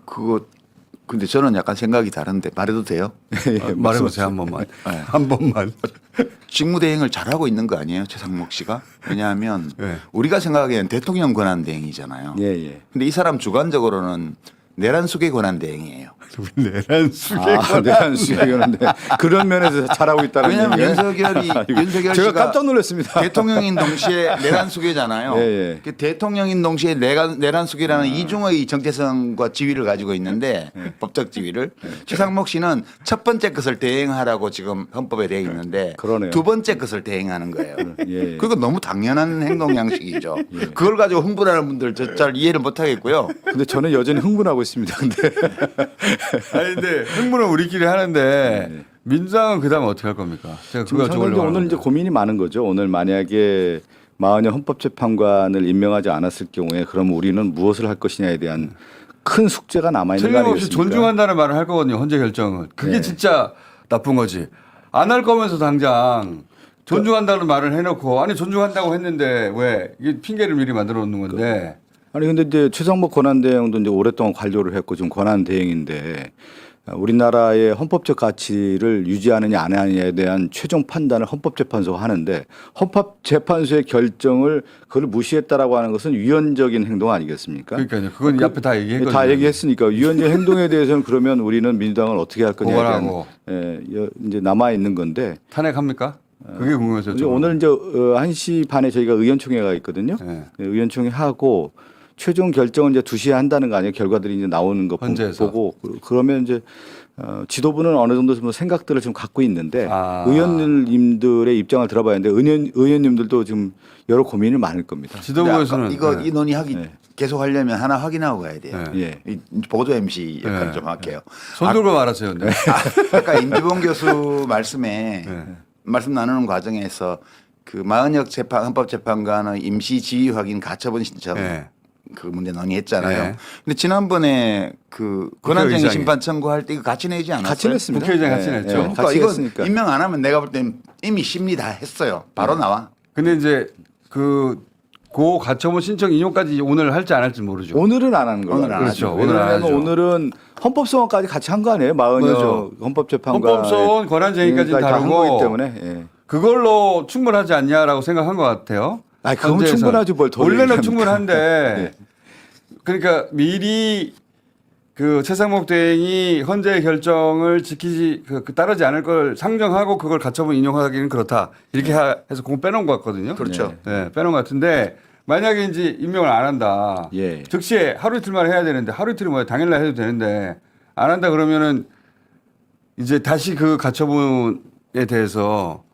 그거 근데 저는 약간 생각이 다른데 말해도 돼요? 예, 말해보세요 한 번만. 한 번만. 직무대행을 잘하고 있는 거 아니에요, 최상목 씨가? 왜냐하면 네. 우리가 생각하기엔 대통령 권한대행이잖아요. 예, 예. 근데 이 사람 주관적으로는 내란수계 권한대행이에요. 내란 수계. 내란 수계였는데 그런 면에서 잘하고 있다는 왜냐하면 얘기예요? 윤석열 제가 씨가 깜짝 놀랐습니다. 대통령인 동시에 내란수계잖아요. 예, 예. 그 대통령인 동시에 내란수계라는 이중의 정체성과 지위를 가지고 있는데 법적 지위를 최상목 씨는 첫 번째 것을 대행하라고 지금 헌법에 되어 있는데 그러네요. 두 번째 것을 대행하는 거예요. 예, 예. 그거 너무 당연한 행동 양식이죠. 그걸 가지고 흥분하는 분들 저 잘 이해를 못 하겠고요. 근데 저는 여전히 흥분하고 있습니다. 근데 아니 근데 흥분은 우리끼리 하는데 민주당은 그다음에 어떻게 할 겁니까? 제가 지금 그거 상당히 여쭤보려고 오늘 이제 하는데. 고민이 많은 거죠. 오늘 만약에 마흔여 헌법재판관을 임명하지 않았을 경우에 그럼 우리는 무엇을 할 것이냐에 대한 큰 숙제가 남아 있는 거 틀림없이 아니겠습니까? 존중한다는 말을 할 거거든요. 헌재 결정은. 그게 네. 진짜 나쁜 거지. 안 할 거면서 당장 존중한다는 말을 해놓고 아니 존중한다고 했는데 왜 이게 핑계를 미리 만들어 놓는 건데. 아니 근데 이제 최상목 권한대행도 이제 오랫동안 관료를 했고 지금 권한대행인데 우리나라의 헌법적 가치를 유지하느냐 안 하느냐에 대한 최종 판단을 헌법재판소가 하는데 헌법재판소의 결정을 그걸 무시했다라고 하는 것은 위헌적인 행동 아니겠습니까? 그러니까요. 그건 이 앞에 다 얘기했거든요. 다 얘기했으니까 위헌적 행동에 대해서는 그러면 우리는 민주당을 어떻게 할 거냐에 대한 고발하고. 이제 남아 있는 건데 탄핵합니까? 그게 궁금해서 이제 여쭤보는 오늘 이제 1시 반에 저희가 의원총회가 있거든요. 네. 의원총회 하고 최종 결정은 이제 2시에 한다는 거 아니에요. 결과들이 이제 나오는 거 헌재에서. 보고 그러면 이제 지도부는 어느 정도 좀 생각들을 좀 갖고 있는데 아. 의원님들의 입장을 들어봐야 하는데 의원님들도 지금 여러 고민이 많을 겁니다. 지도부에서는 이거 네. 이 논의하기 네. 계속 하려면 하나 확인하고 가야 돼요. 네. 예. 이 보조 MC 역할을 네. 좀 할게요. 손 들고 말하세요. 근데. 아까 임기봉 교수 말씀에 네. 말씀 나누는 과정에서 그 마은혁 헌법재판관의 임시 지위 확인 가처분 신청 네. 그 문제 논의했잖아요. 네. 근데 지난번에 그 권한쟁의 국회의장이. 심판 청구할 때 이거 같이 내지 않았어요? 같이 냈습니다. 국회의장 같이 냈죠. 그러니까 같이 이거 냈으니까. 임명 안 하면 내가 볼 땐 이미 심리 다 했어요. 바로 나와. 근데 이제 고 가처분 신청 인용까지 오늘 할지 안 할지 모르죠. 오늘은 안 하는 걸로 오늘 안 알고 하죠. 있습니다. 오늘 안 왜냐하면 하죠. 오늘은 헌법소원까지 같이 한 거 아니에요? 마흔여 그렇죠. 헌법재판관 헌법소원 권한쟁의까지는 다 한 다르고 거기 때문에 예. 그걸로 충분하지 않냐라고 생각한 것 같아요. 아니, 그건 헌재에서. 충분하지 뭘 더 원래는 얘기합니까? 충분한데 그러니까 미리 그 최상목 대행이 헌재의 결정을 지키지 따르지 않을 걸 상정하고 그걸 가처분 인용하기는 그렇다 이렇게 해서 그거 빼놓은 것 같거든요. 그렇죠. 네, 빼놓은 것 같은데 만약에 이제 임명을 안 한다. 예. 즉시에 하루 이틀 만에 해야 되는데 하루 이틀이 뭐야 당일날 해도 되는데 안 한다 그러면은 이제 다시 그 가처분에 대해서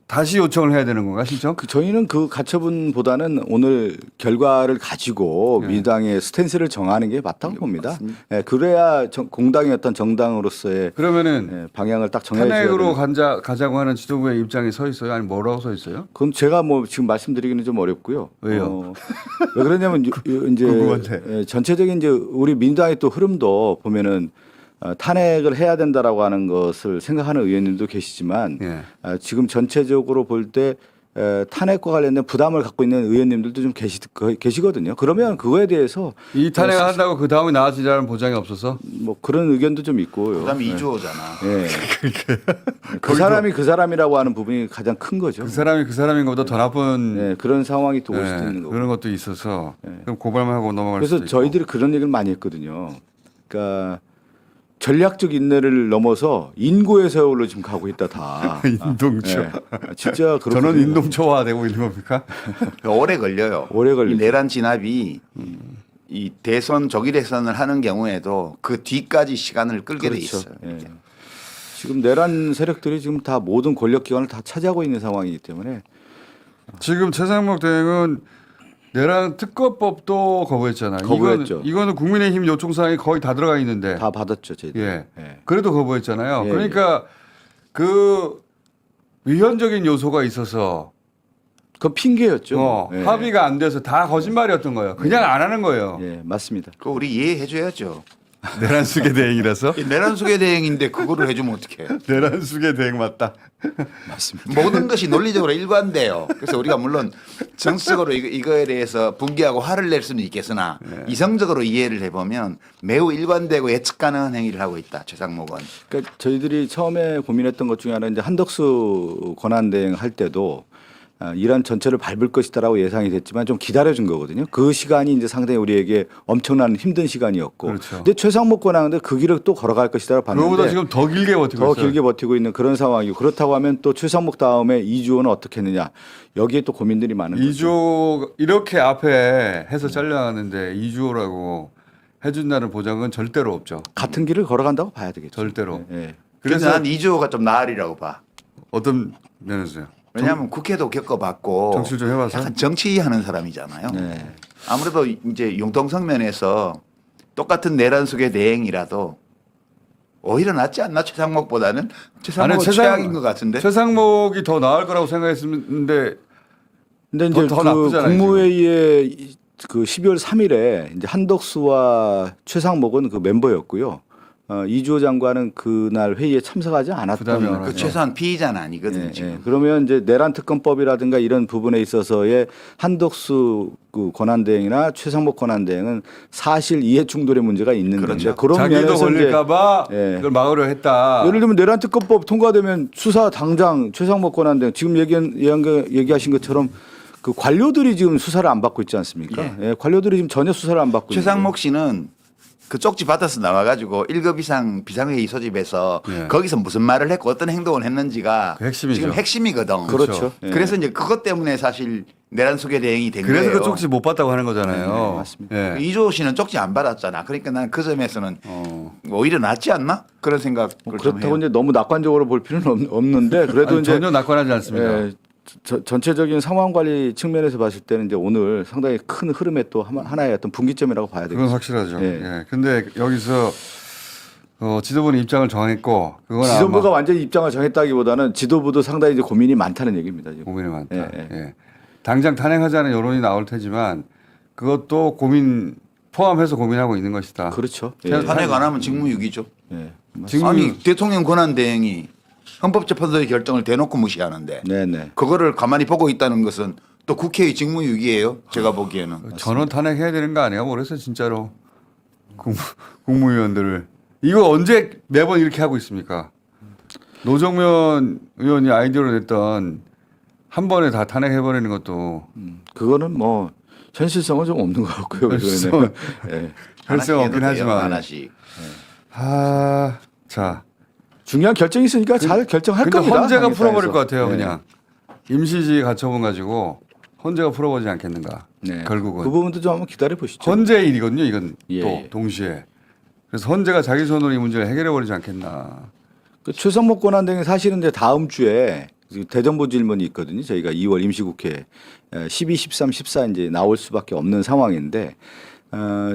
다시 요청을 해야 되는 건가 신청? 저희는 그 가처분보다는 오늘 결과를 가지고 네. 민주당의 스탠스를 정하는 게 맞다고 봅니다. 예, 그래야 공당의 어떤 정당으로서의 그러면은 예, 방향을 딱 정해줘야 탄핵으로 되는. 가자고 하는 지도부의 입장이 서 있어요? 아니 뭐라고 서 있어요? 그건 제가 뭐 지금 말씀드리기는 좀 어렵고요. 왜요? 왜 그러냐면 이제 궁금한데. 예, 전체적인 이제 우리 민주당의 또 흐름도 보면은 탄핵을 해야 된다라고 하는 것을 생각하는 의원님도 계시지만 예. 지금 전체적으로 볼 때 탄핵과 관련된 부담을 갖고 있는 의원님들도 좀 계시거든요. 그러면 그거에 대해서 이 탄핵을 한다고 그 다음에 나아지자는 보장이 없어서 뭐 그런 의견도 좀 있고요. 그다음에 이주호잖아. 예. 그 사람이 그 사람이라고 하는 부분이 가장 큰 거죠. 그 사람이 그 사람인 것보다 더 나쁜 예, 그런 상황이 또 올 예, 수도 있는 거고. 그런 것도 있어서 그럼 고발만 하고 넘어갈 그래서 수도 있고. 저희들이 그런 얘기를 많이 했거든요. 그러니까 전략적 인내를 넘어서 인고의 세월로 지금 가고 있다 다. 인동초. 예. 진짜 그렇거든요. 저는 인동초화되고 있는 겁니까? 오래 걸려요. 오래 걸리죠. 이 내란 진압이 이 대선 조기 대선을 하는 경우에도 그 뒤까지 시간을 끌게 돼 그렇죠. 있어요. 예. 지금 내란 세력들이 지금 다 모든 권력 기관을 다 차지하고 있는 상황이기 때문에 지금 최상목 대행은 내란 특검법도 거부했잖아요. 거부했죠. 이거는 국민의힘 요청사항이 거의 다 들어가 있는데. 다 받았죠, 저희들. 예. 예. 그래도 거부했잖아요. 예, 그러니까 그 위헌적인 요소가 있어서 그건 핑계였죠. 예. 합의가 안 돼서 다 거짓말이었던 거예요. 그냥 안 하는 거예요. 예, 맞습니다. 그 우리 이해해 줘야죠. 내란숙의 대행이라서 내란숙의 대행인데 그거를 해주면 어떡해. 내란숙의 대행 맞다. 맞습니다. 모든 것이 논리적으로 일관돼요. 그래서 우리가 물론 정치적으로 이거에 대해서 분개하고 화를 낼 수는 있겠으나 이성적으로 이해를 해보면 매우 일관되고 예측 가능한 행위를 하고 있다. 최상목은. 그러니까 저희들이 처음에 고민했던 것 중에 하나는 이제 한덕수 권한대행 할 때도 이란 전체를 밟을 것이다라고 예상이 됐지만 좀 기다려준 거거든요. 그 시간이 이제 상당히 우리에게 엄청난 힘든 시간이었고. 그렇죠. 근데 최상목 권한대 그 길을 또 걸어갈 것이다라고 봤는데 그거보다 지금 더 길게 버티고 더 있어요. 길게 버티고 있는 그런 상황이고 그렇다고 하면 또 최상목 다음에 이주호는 어떻게 했느냐 여기에 또 고민들이 많은 거죠. 이주호 이렇게 앞에 해서 잘려가는데 이주호라고 해준다는 보장은 절대로 없죠. 같은 길을 걸어간다고 봐야 되겠죠. 절대로. 예. 그래서 그래서 난 이주호가 좀 나으리라고 봐. 어떤 면에서요? 왜냐하면 국회도 겪어봤고 정치를 좀 해봐서? 약간 정치하는 사람이잖아요. 네. 아무래도 이제 융통성 면에서 똑같은 내란숙의 대행이라도 오히려 낫지 않나 최상목보다는 최상목은 최악인 것 같은데. 최상목이 더 나을 거라고 생각했는데 근데 이제 더 그 나쁘잖아요, 국무회의에 그 12월 3일에 이제 한덕수와 최상목은 그 멤버였고요. 이주호 장관은 그날 회의에 참석하지 부담이 않았던 많아요. 그 최소한 피의자는 아니거든요. 예, 지금. 예. 그러면 이제 내란 특검법이라든가 이런 부분에 있어서의 한덕수 그 권한대행이나 최상목 권한대행은 사실 이해 충돌의 문제가 있는 그렇죠. 건데 그런 자기도 면에서 이제 걸릴까봐 예. 그걸 막으려 했다. 예를 들면 내란 특검법 통과되면 수사 당장 최상목 권한대행 지금 얘기하신 것처럼 그 관료들이 지금 수사를 안 받고 있지 않습니까? 예, 관료들이 지금 전혀 수사를 안 받고 최상목 씨는 그 쪽지 받아서 나와가지고 1급 이상 비상회의 소집해서 예. 거기서 무슨 말을 했고 어떤 행동을 했는지가 그 핵심이죠. 지금 핵심이거든. 있는데. 그렇죠. 예. 그래서 이제 그것 때문에 사실 내란 속의 대행이 된 그래서 거예요. 그 쪽지 못 봤다고 하는 거잖아요. 네, 맞습니다. 예. 이주호 씨는 쪽지 안 받았잖아. 그러니까 난 그 점에서는 어. 오히려 낫지 않나 그런 생각을 좀 그렇다고 해요. 이제 너무 낙관적으로 볼 필요는 없는데 그래도 아니, 이제 전혀 낙관하지 않습니다. 예, 전체적인 상황 관리 측면에서 봤을 때는 이제 오늘 상당히 큰 흐름의 또 하나의 어떤 분기점이라고 봐야 그건 되겠죠. 확실하죠. 예. 예. 근데 여기서 지도부는 입장을 정했고 그건 지도부가 아마 완전히 입장을 정했다기보다는 지도부도 상당히 이제 고민이 많다는 얘기입니다. 지금. 고민이 많다. 예, 예, 예. 당장 탄핵하자는 여론이 나올 테지만 그것도 고민 포함해서 고민하고 있는 것이다. 그렇죠. 예. 예. 탄핵 안 하면 직무유기죠. 예. 직무 아니 대통령 권한 대행이 헌법재판소의 결정을 대놓고 무시하는데 네네. 그거를 가만히 보고 있다는 것은 또 국회의 직무유기예요. 제가 보기에는. 전원 탄핵해야 되는 거 아니야? 모르겠어요, 진짜로. 국무위원들을 이거 언제 매번 이렇게 하고 있습니까? 노정면 의원이 아이디어를 냈던 한 번에 다 탄핵해버리는 것도 그거는 뭐 현실성은 좀 없는 것 같고요. 현실성. 예. 혈성 없긴 하나씩 해도 돼요, 하지만. 하나씩. 자. 중요한 결정이 있으니까 잘 결정할 근데 겁니다. 헌재가 당 풀어버릴 입장에서. 것 같아요, 네. 그냥. 임시지 가처분 가지고 헌재가 풀어보지 않겠는가. 네. 결국은. 그 부분도 좀 한번 기다려 보시죠. 헌재 일이거든요, 이건 예, 또 예. 동시에. 그래서 헌재가 자기 손으로 이 문제를 해결해버리지 않겠나. 그 최상목 권한대행이 사실은 이제 다음 주에 대정부 질문이 있거든요. 저희가 2월 임시국회 12, 13, 14 이제 나올 수밖에 없는 상황인데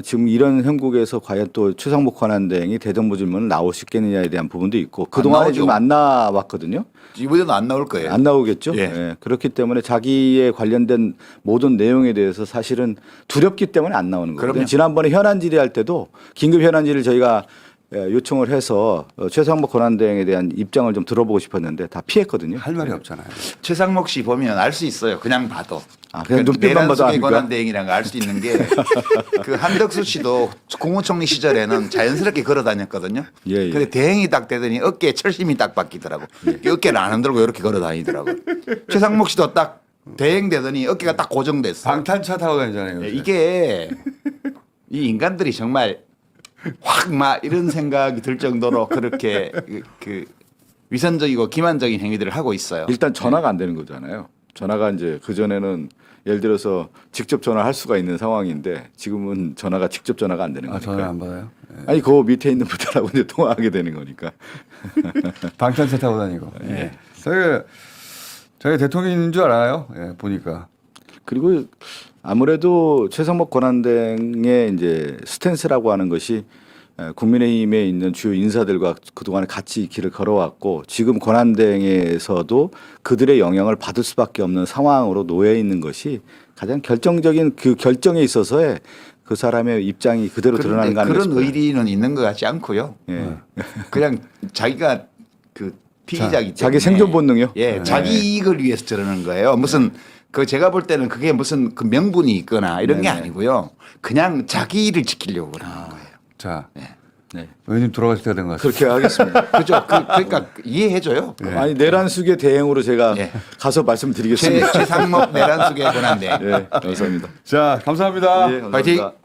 지금 이런 형국에서 과연 또 최상목 권한대행이 대정부 질문을 나올 수 있겠느냐에 대한 부분도 있고 그동안에 나오죠. 지금 안 나왔거든요. 이번에도 안 나올 거예요. 안 나오겠죠. 예. 예. 그렇기 때문에 자기에 관련된 모든 내용에 대해서 사실은 두렵기 때문에 안 나오는 거거든요. 그럼요. 지난번에 현안 질의할 때도 긴급 현안 질의를 저희가 요청을 해서 최상목 권한대행에 대한 입장을 좀 들어보고 싶었는데 다 피했거든요. 할 말이 없잖아요. 최상목 씨 보면 알 수 있어요. 그냥 봐도. 아, 그냥 눈빛만 봐도 내란숙의 압니까? 권한 대행이라는 걸 알 수 있는 게 그 한덕수 씨도 국무총리 시절에는 자연스럽게 걸어 다녔거든요. 예, 예. 근데 대행이 딱 되더니 어깨에 철심이 딱 박히더라고. 어깨를 안 흔들고 이렇게 걸어 다니더라고. 최상목 씨도 딱 대행 되더니 어깨가 딱 고정됐어. 방탄차 타고 다니잖아요. 예, 요새. 이게 이 인간들이 정말 확 막 이런 생각이 들 정도로 그렇게 그 위선적이고 기만적인 행위들을 하고 있어요. 일단 전화가 안 되는 거잖아요. 전화가 이제 그 전에는 예를 들어서 직접 전화할 수가 있는 상황인데 지금은 전화가 직접 전화가 안 되는 아, 거니까. 전화 안 받아요? 예. 아니 그 밑에 있는 분들하고 이제 통화하게 되는 거니까. 방탄차 타고 다니고. 예. 저희 대통령인 줄 알아요. 예, 보니까. 그리고 아무래도 최상목 권한대행의 이제 스탠스라고 하는 것이 국민의힘에 있는 주요 인사들과 그동안 같이 길을 걸어왔고 지금 권한대행에서도 그들의 영향을 받을 수밖에 없는 상황으로 놓여 있는 것이 가장 결정적인 그 결정에 있어서의 그 사람의 입장이 그대로 드러나는 거 아닌가 그런 싶어요. 의리는 있는 것 같지 않고요. 예. 그냥 자기가 그 피의자기 때문에 자기 생존 본능이요? 예, 네. 자기 이익을 위해서 저러는 거예요. 무슨 그 제가 볼 때는 그게 무슨 그 명분이 있거나 이런 게 네네. 아니고요. 그냥 자기 일을 지키려고 그러는 거예요. 자, 네. 의원님 돌아가실 때가 된 것 같습니다. 그렇게 하겠습니다. 그죠? 그러니까 이해해줘요. 아니 내란숙의 대행으로 제가 예. 가서 말씀드리겠습니다. 최상목 내란숙의 권한대. 예, 감사합니다. 자, 감사합니다. 예, 감사합니다. 화이팅!